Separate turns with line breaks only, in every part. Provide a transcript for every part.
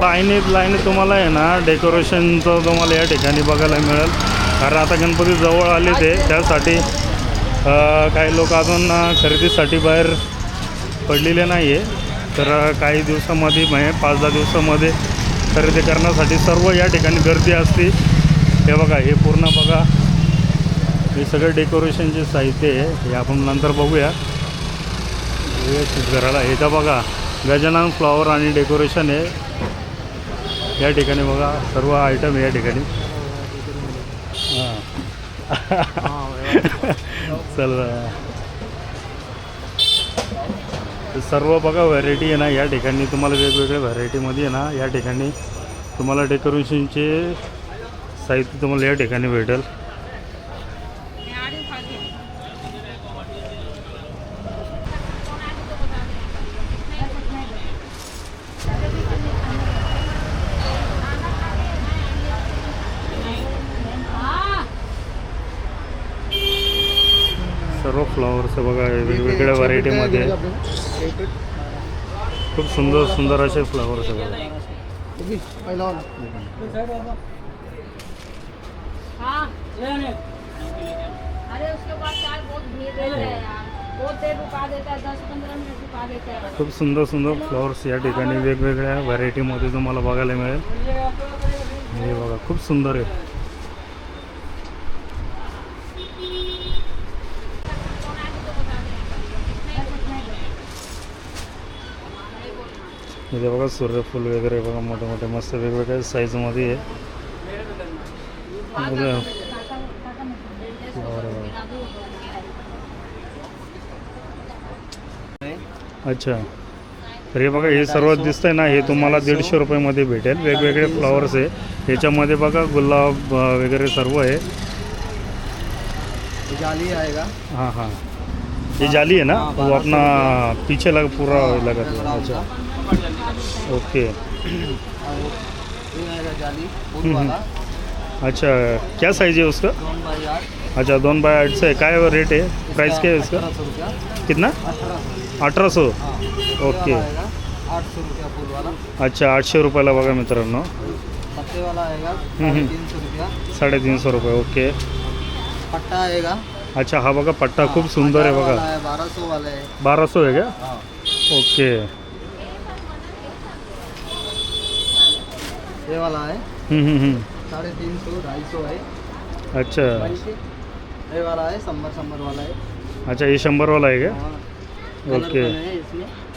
लाईनीत तुम्हाला आहे ना डेकोरेशनचं तुम्हाला या ठिकाणी बघायला मिळेल. कारण आता गणपती जवळ आले ते त्यासाठी काही लोक अजून खरेदीसाठी बाहेर पडलेले नाही आहे. तर काही दिवसामध्ये म्हणजे 5-10 दिवसामध्ये खरेदी करण्यासाठी सर्व या ठिकाणी गर्दी असते. हे बघा, हे पूर्ण बघा, हे सगळे डेकोरेशनचे साहित्य आहे. हे आपण नंतर बघूया. घराला हे तर बघा गजानन फ्लॉवर आणि डेकोरेशन आहे या ठिकाणी. बघा सर्व आयटम आहे या ठिकाणी. चल सर्व बघा व्हरायटी आहे ना या ठिकाणी. तुम्हाला वेगवेगळ्या व्हरायटीमध्ये आहे ना या ठिकाणी तुम्हाला डेकोरेशनचे साहित्य तुम्हाला या ठिकाणी भेटेल. सर्व फ्लॉवर्स बघा वेगवेगळ्या व्हरायटीमध्ये. खूप सुंदर सुंदर असे फ्लॉवर्स आहे बघा. खूप सुंदर सुंदर फ्लॉवर्स या ठिकाणी वेगवेगळ्या व्हरायटीमध्ये तुम्हाला बघायला मिळेल. हे बघा खूप सुंदर आहे. इथे बघा सूर्यफूल वगैरे बघा मोठे मोठे मस्त वेगवेगळ्या साईजमध्ये आहे. अच्छा, तर हे बघा हे सर्व दिसतंय ना हे तुम्हाला 150 रुपयामध्ये भेटेल. वेगवेगळे फ्लॉवर्स आहे याच्यामध्ये बघा. गुलाब वगैरे सर्व आहे.
जाली आएगा.
हाँ हाँ, ये जाली है ना, वो अपना पीछे लगा पूरा लगा. अच्छा ओके. अच्छा, क्या साइज है उसका?
2x8.
अच्छा 2x8 से काय रेट है? प्राइस क्या है इसका?
1800
कितना? 1800. ओके.
800 रुपया फुल वाला.
अच्छा 800 रुपयाला बघा मित्रांनो.
पत्ते वाला आएगा 350 रुपया.
350 रुपये. ओके.
पट्टा आएगा.
अच्छा हा बघा पट्टा खूप सुंदर आहे बघा.
1200 वाला है.
1200 है क्या?
हाँ.
ओके.
ये वाला है 350 250 है.
अच्छा.
ये वाला है संबर वाला है.
अच्छा हे 100 वाला आहे का? ओके.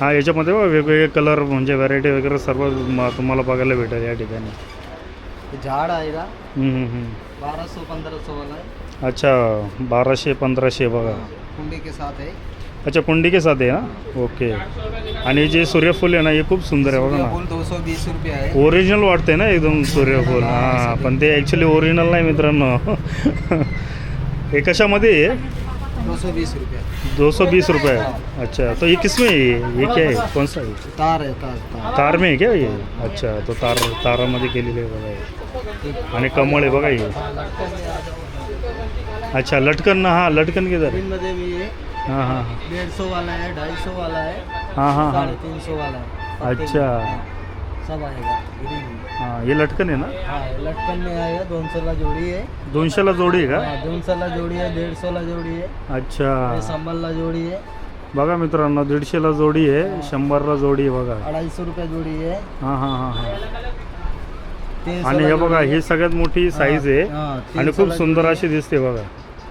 हां याच्यामध्ये बघा वेगवेगळे कलर म्हणजे व्हरायटी वगैरे सर्व तुम्हाला बघायला भेटेल या ठिकाणी.
झाड़ आएगा 1200-1500 वाला है.
अच्छा 1200-1500 बघा.
कुंडी के साथ है.
अच्छा कुंडी के साथ आहे ना. ओके. आणि जे सूर्यफूल आहे ना हे खूप सुंदर आहे बघा ना.
220 रुपये आहे.
ओरिजिनल वाटते ना एकदम सूर्यफूल. हां पण ते ॲक्च्युली ओरिजिनल नाही मित्रांनो. हे कशामध्ये आहे?
220 रुपये.
220 रुपये. अच्छा तो ये किसमें है? ये क्या है? कौन सा है?
तार है. तार
तार में आहे क्या ये? अच्छा तो तारामध्ये केलेले आहे बघा हे. आणि कमळ आहे बघा हे. अच्छा लटकन. हां लटकन किधर है?
मध्ये भी है.
हाँ हाँ
150 वाला है, 250 वाला है,
हाँ हाँ हाँ.
350 वाला है.
अच्छा
सब आएगा.
हाँ ये लटकन आहे ना.
हाँ लटकन में आएगा 200 ला जोड़ी है.
200ला जोडी आहे का?
200 ला जोड़ी है, 150 ला जोड़ी है.
अच्छा
संबल ला जोड़ी है.
बघा मित्रांनो 150ला जोडी आहे, 100ला जोडी आहे बघा.
250 रुपये जोड़ी है.
हां हां हां हां.
300
आणि हे बघा ही सगळ्यात मोठी साईज आहे आणि खूप सुंदर अशी दिसते बघा.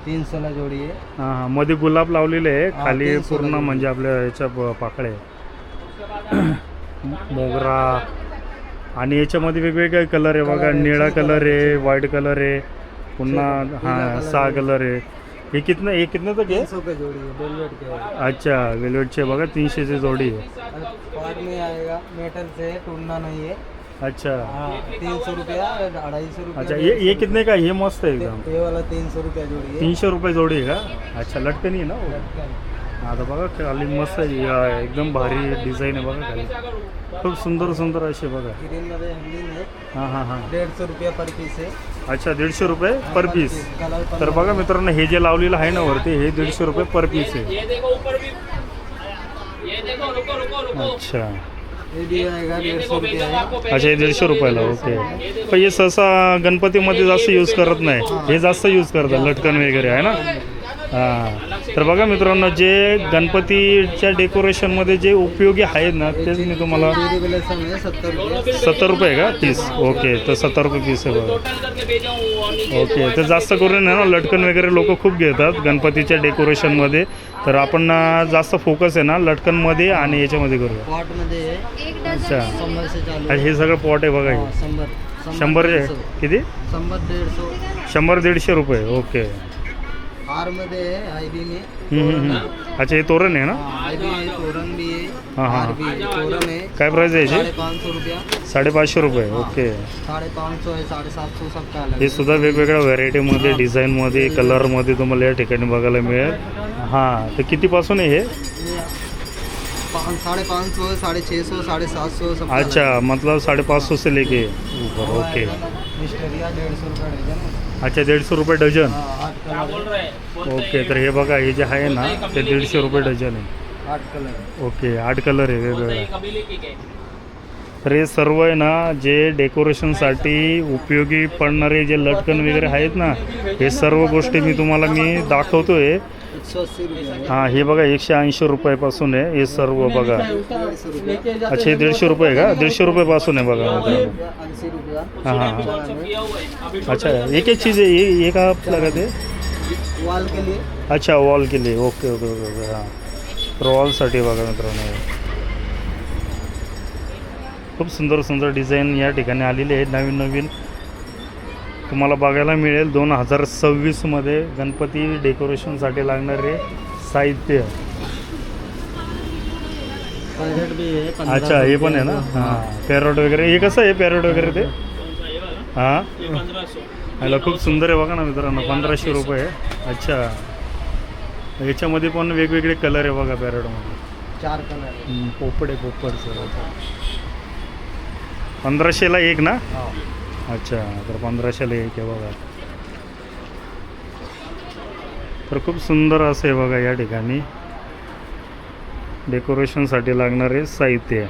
300 ला जोड़ी है.
हां हां मध्ये गुलाब लावलेले आहे.
हां,
खाली
300 ला
पूर्ण
जोडी.
म्हणजे आपल्या ह्याच्या पाकळे मोगरा. आणि याच्यामध्ये वेगवेगळे कलर आहे बघा. निळा कलर आहे, व्हाईट कलर आहे, पुन्हा हां 6 कलर आहे. हे कितना तक आहे?
300 पे जोड़ी है. वेलवेट के है.
अच्छा वेलवेटचे बघा 300ची जोडी आहे.
पार्ट में आएगा मेटल से, टूटना नहीं है.
अच्छा
300 रुपया, 250 रुपया.
अच्छा ये कितने का? ये मस्त आहे एकदम.
ये वाला 300 रुपया जोड़ी है.
300 रुपये जोडी आहे का? अच्छा लटकनी आहे ना वो? आता बघा खाली मस्त आहे एकदम भारी डिझाईन आहे बघा खाली. खूप सुंदर सुंदर असे बघा.
ग्रीन मध्ये हँडलिंग है.
हां हां हां.
150 रुपया पर पीस है.
अच्छा 150 रुपये पर पीस.
कलर पण
तर बघा मित्रांनो हे जे लावलेलं आहे ना वरती हे 150 रुपये पर पीस आहे. अच्छा
ये भी आएगा 150 रुपया है।
अच्छा हे 150 रुपयाला ओके. पण हे सहसा गणपतीमध्ये जास्त यूज करत नाही, हे जास्त यूज करतात लटकन वगैरे आहे ना. हां तर बघा मित्रांनो, जे गणपतीच्या डेकोरेशनमध्ये जे उपयोगी आहेत ना तेच मी तुम्हाला.
ये वाला सब है 70 रुपये.
70 रुपये का पीस. ओके तर 70 रुपये पीस आहे बघा. ओके तर जास्त करून आहे ना लटकन वगैरे लोक खूप घेतात गणपतीच्या डेकोरेशनमध्ये. तर आपण जास्त फोकस आहे ना लटकनमध्ये आणि याच्यामध्ये करूया.
पॉट मध्ये है
अच्छा
100 से चालू
आणि हे सगळं पॉट आहे बघा.
हाँ,
हे
100
100 किती
100 150
100-150 रुपये. ओके.
हार मध्ये है आईडी में.
अच्छा हे तोरण आहे ना.
आईडी है, तोरण भी है,
हाँ, हाँ.
हार भी है. तोरण है
काय प्राईस आहे याची.
550 रुपया.
550 रुपये. ओके.
550 है, 750 सबका अलग
हे
है.
सुद्धा वेगवेगळ्या व्हरायटीमध्ये डिझाईनमध्ये कलरमध्ये तुम्हाला या ठिकाणी बघायला मिळेल. हां तर कितीपासून आहे हे.
550, 650, 750 सब.
अच्छा मतलब 550 से लेके ऊपर. ओके.
मिस्टरिया 150 रुपया डजन.
अच्छा 150 रुपये डझन.
8 कलर.
ओके तर हे बघा हे जे आहे ना ते 150 रुपये डझन आहे.
8 कलर.
ओके 8 कलर आहे वेगवेगळे. तर हे सर्व आहे ना जे डेकोरेशनसाठी उपयोगी पडणारे जे लटकन वगैरे आहेत ना हे सर्व गोष्टी मी तुम्हाला दाखवतो आहे.
180 रुपये.
हां हे बघा 180 रुपयापासून आहे हे सर्व बघा.
150 रुपये.
अच्छा हे 150 रुपये का. 150 रुपयापासून आहे बघा.
80 रुपया.
हां हां अच्छा एक एक चीज़ है ये का आप लगाते हैं.
वॉल के लिए.
अच्छा वॉल के लिए. ओके ओके ओके ओके हां तर वॉलसाठी बघा मित्रांनो खूप सुंदर सुंदर डिझाईन या ठिकाणी आलेली आहे. नवीन नवीन तुम्हाला बघायला मिळेल. 2026मध्ये गणपती डेकोरेशनसाठी लागणारे साहित्य.
पैरेट भी है. 15
अच्छा हे पण आहे ना. हां पॅरोट वगैरे हे कसं आहे पॅरोट वगैरे ते. हां ह्याला खूप सुंदर आहे बघा ना मित्रांनो. 1500 रुपये. अच्छा ह्याच्यामध्ये पण वेगवेगळे कलर आहे बघा पॅरोटमध्ये.
4 कलर.
पोपड आहे पोपड सर. 1500ला एक ना. अच्छा तर 1500ला एक आहे बघा. तर खूप सुंदर असं आहे बघा या ठिकाणी डेकोरेशनसाठी लागणारे साहित्य.